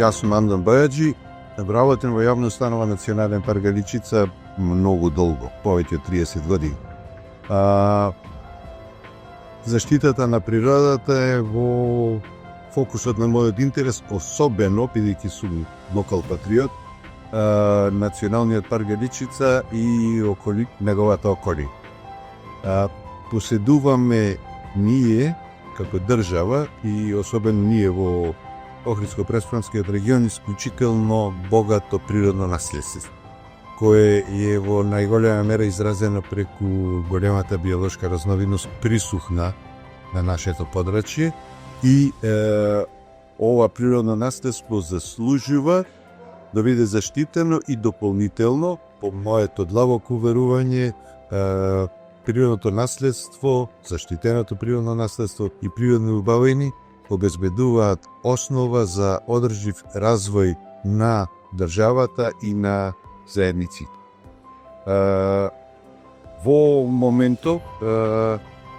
Јас сум Андан Бајаджи, работам во јавна установа Национален парк Галичица многу долго, повеќе од 30 години. Заштитата на природата е во фокусот на мојот интерес, особено бидејќи сум локал патриот, Националниот парк Галичица и неговата околина. Поседуваме ние како држава и особено ние во Охридско-Преспанскиот регион исклучително богато природно наследство, кое е во најголема мера изразено преку големата биолошка разновидност присухна на нашето подрачје и ова природно наследство заслужува да биде заштитено и дополнително, по моето длабоко уверување, природното наследство, заштитеното природно наследство и природни убавини обезбедуваат основа за одржив развој на државата и на заедниците. Во моментов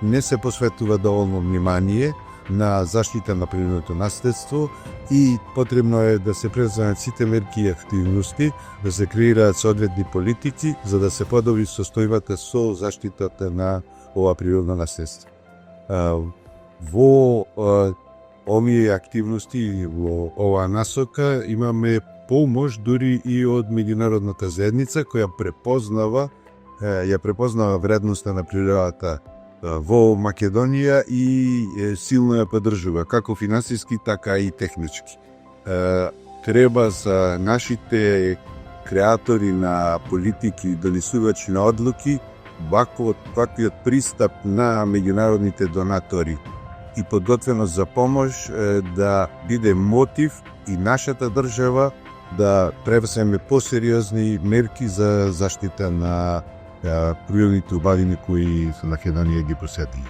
не се посветува доволно внимание на заштита на природното наследство и потребно е да се преземат сите мерки и активности, да се креираат соодветни политики за да се подобри состојбата со заштитата на ова природно наследство. Во овие активности во оваа насока имаме помош дури и од меѓународната заедница која препознава вредноста на природата во Македонија и силно ја поддржува, како финансиски, така и технички. Треба за нашите креатори на политики и донесувачи на одлуки ваквиот пристап на меѓународните донатори и подготвеност за помош да биде мотив и нашата држава да превземе посериозни мерки за заштита на природните убавини кои Македонија ги посетили.